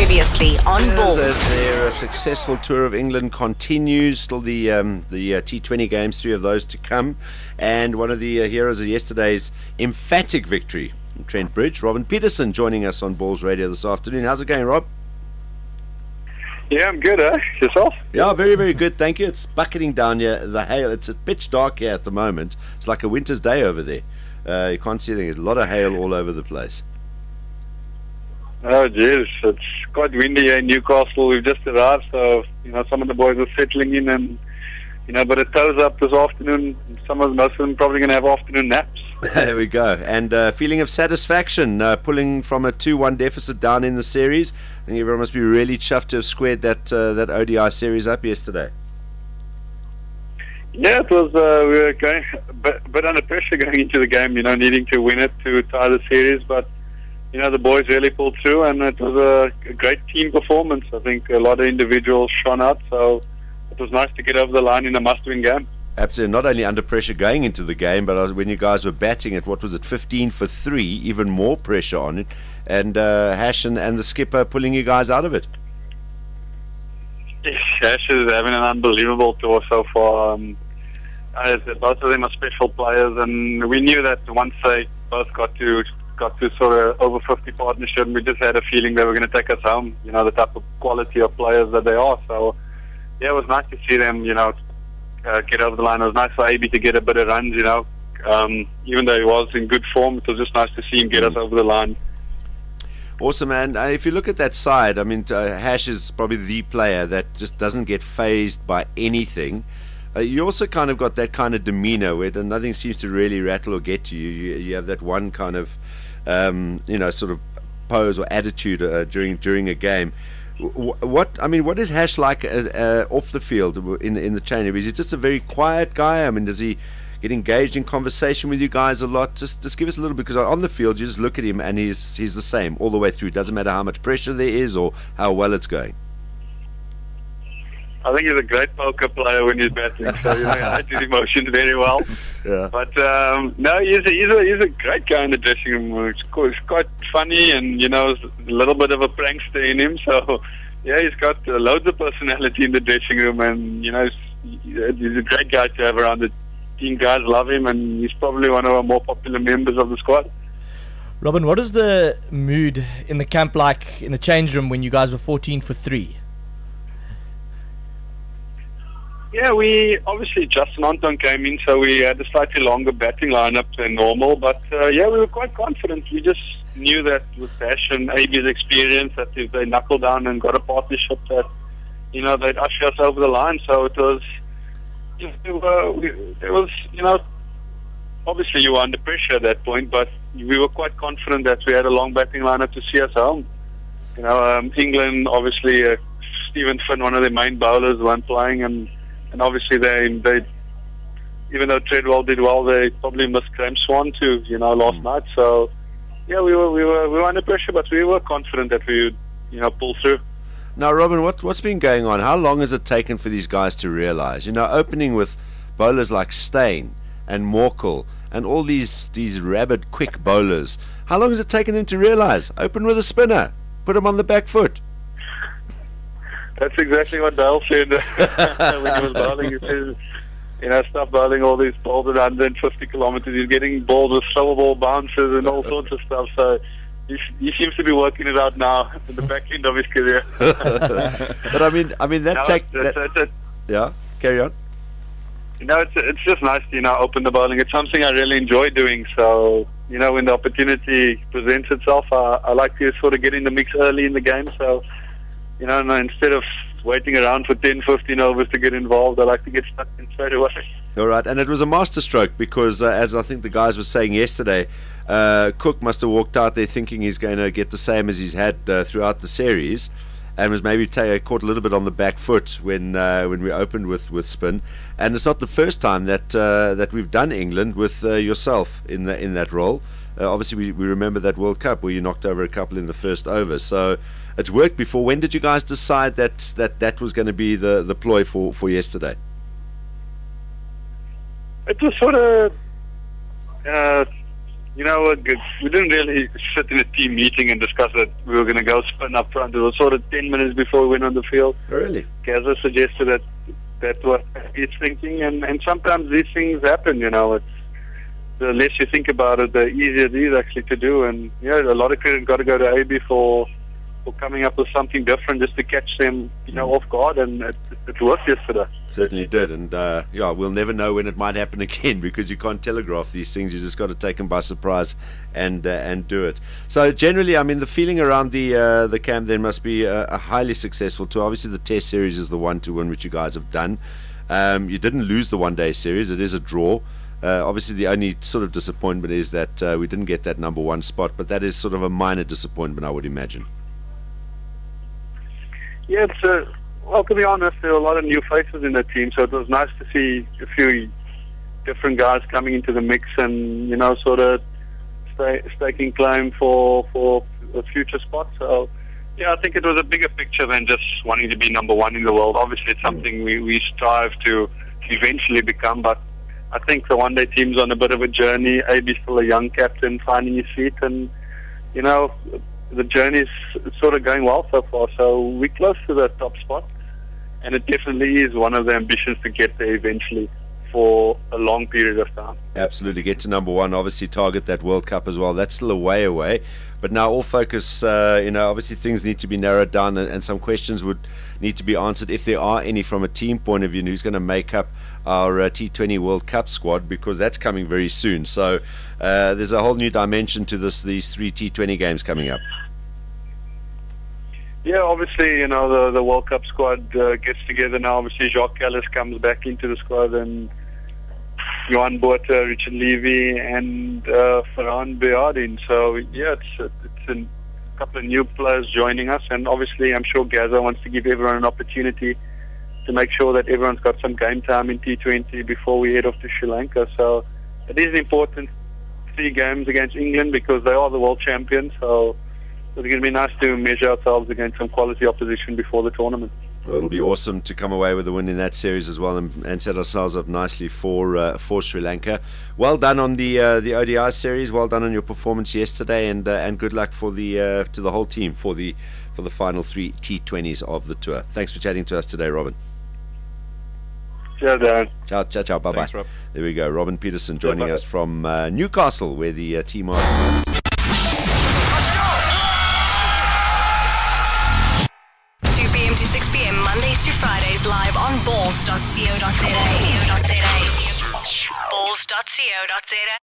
Previously on Ballz. As their successful tour of England continues, still the T20 games, 3 of those to come, and one of the heroes of yesterday's emphatic victory in Trent Bridge, Robin Petersen, joining us on Ballz Radio this afternoon. How's it going, Rob? Yeah, I'm good, yourself? Yeah, very, very good, thank you. It's bucketing down here, the hail. It's pitch dark here at the moment. It's like a winter's day over there. You can't see anything. There's a lot of hail all over the place. Oh, jeez. It's quite windy here in Newcastle. We've just arrived, so, some of the boys are settling in and, but it toes up this afternoon. Most of them probably going to have afternoon naps. There we go. And feeling of satisfaction, pulling from a 2-1 deficit down in the series. I think everyone must be really chuffed to have squared that ODI series up yesterday. Yeah, it was. We were going a bit under pressure going into the game, needing to win it to tie the series, but the boys really pulled through, and it was a great team performance. I think a lot of individuals shone out, so it was nice to get over the line in a must-win game. Absolutely, not only under pressure going into the game, but when you guys were batting at, 15 for 3, even more pressure on it, and Hash and the skipper pulling you guys out of it. Yes, Hash is having an unbelievable tour so far. Both of them are special players, and we knew that once they both got to sort of over 50 partnership, we just had a feeling they were going to take us home, the type of quality of players that they are. So, yeah, it was nice to see them, get over the line. It was nice for AB to get a bit of runs, even though he was in good form, it was just nice to see him get us over the line. Awesome, man. If you look at that side, I mean, Hash is probably the player that just doesn't get fazed by anything. You also kind of got that kind of demeanor where nothing seems to really rattle or get to you. You have that one kind of, sort of pose or attitude during a game. What is Hash like off the field in the training? Is he just a very quiet guy? I mean, does he get engaged in conversation with you guys a lot? Just give us a little bit, because on the field you just look at him and he's the same all the way through. It doesn't matter how much pressure there is or how well it's going. I think he's a great poker player when he's batting, so he hides his emotions very well. Yeah. But no, he's a great guy in the dressing room. He's quite funny, and a little bit of a prankster in him. So yeah, he's got loads of personality in the dressing room, and he's a great guy to have around. The team guys love him, and he's probably one of our more popular members of the squad. Robin, what is the mood in the camp like in the change room when you guys were 14 for 3? Yeah, we obviously Justin Anton came in, so we had a slightly longer batting lineup than normal. But yeah, we were quite confident. We just knew that with Ash and AB's experience, that if they knuckled down and got a partnership, that they'd usher us over the line. So it was, obviously you were under pressure at that point, but we were quite confident that we had a long batting lineup to see us home. England, obviously, Stephen Finn, one of their main bowlers, weren't playing, and obviously they even though Treadwell did well, they probably missed Graham Swan too, last night. So yeah, we were under pressure, but we were confident that we would, pull through. Now, Robin, what's been going on? How long has it taken for these guys to realise? Opening with bowlers like Steyn and Morkel and all these rabid, quick bowlers. How long has it taken them to realise? Open with a spinner, put them on the back foot. That's exactly what Dale said when he was bowling. He says, stop bowling all these balls at 150 kilometers. He's getting balls with slow ball bounces and all sorts of stuff. So he seems to be working it out now in the back end of his career. But I mean that yeah, carry on. It's just nice to open the bowling. It's something I really enjoy doing. So when the opportunity presents itself, I like to sort of get in the mix early in the game. So. Instead of waiting around for 10, 15 overs to get involved, I like to get stuck in straight away. All right, and it was a masterstroke because, as I think the guys were saying yesterday, Cook must have walked out there thinking he's going to get the same as he's had throughout the series, and was maybe caught a little bit on the back foot when we opened with spin. And it's not the first time that we've done England with yourself in that role. Obviously, we remember that World Cup where you knocked over a couple in the first over. So it's worked before. When did you guys decide that was going to be the ploy for yesterday? It was sort of we didn't really sit in a team meeting and discuss that we were going to go spin up front. It was sort of 10 minutes before we went on the field. Really? Gaza suggested that what he's thinking, and sometimes these things happen. It's the less you think about it, the easier it is actually to do. And a lot of credit got to go to AB for coming up with something different just to catch them, off guard, and it worked yesterday. Certainly did, and we'll never know when it might happen again because you can't telegraph these things. You just got to take them by surprise and do it. So generally, I mean, the feeling around the camp then must be a highly successful tour. Obviously, the Test series is the one to win, which you guys have done. You didn't lose the one-day series; it is a draw. Obviously, the only sort of disappointment is that we didn't get that number one spot, but that is sort of a minor disappointment, I would imagine. Yeah, well, to be honest, there were a lot of new faces in the team, so it was nice to see a few different guys coming into the mix and, sort of staking claim for a future spot. So, yeah, I think it was a bigger picture than just wanting to be number one in the world. Obviously, it's something we strive to eventually become, but I think the one-day team's on a bit of a journey. AB's still a young captain, finding his feet, and, the journey's sort of going well so far, so we're close to the top spot, and it definitely is one of the ambitions to get there eventually for a long period of time. Absolutely, get to number one, obviously target that World Cup as well. That's still a way away, but now all focus, obviously things need to be narrowed down, and some questions would need to be answered, if there are any, from a team point of view, who's going to make up our T20 World Cup squad, because that's coming very soon. So there's a whole new dimension to these three T20 games coming up. Yeah, obviously, the World Cup squad gets together now. Obviously, Jacques Callis comes back into the squad, and Johan Botha, Richard Levy, and Farhan Beardin. So, yeah, it's a couple of new players joining us, and obviously, I'm sure Gaza wants to give everyone an opportunity to make sure that everyone's got some game time in T20 before we head off to Sri Lanka. So, it is important, 3 games against England, because they are the world champions. So, it's going to be nice to measure ourselves against some quality opposition before the tournament. Well, it'll be awesome to come away with a win in that series as well, and set ourselves up nicely for Sri Lanka. Well done on the ODI series. Well done on your performance yesterday, and good luck for to the whole team for the final 3 T20s of the tour. Thanks for chatting to us today, Robin. Ciao, Darren. Ciao. Bye. Thanks, Rob. There we go. Robin Petersen joining us from Newcastle, where the team are. 2 p.m. to 6 p.m. Mondays to Fridays live on Ballz.co.za. Ballz.co.za.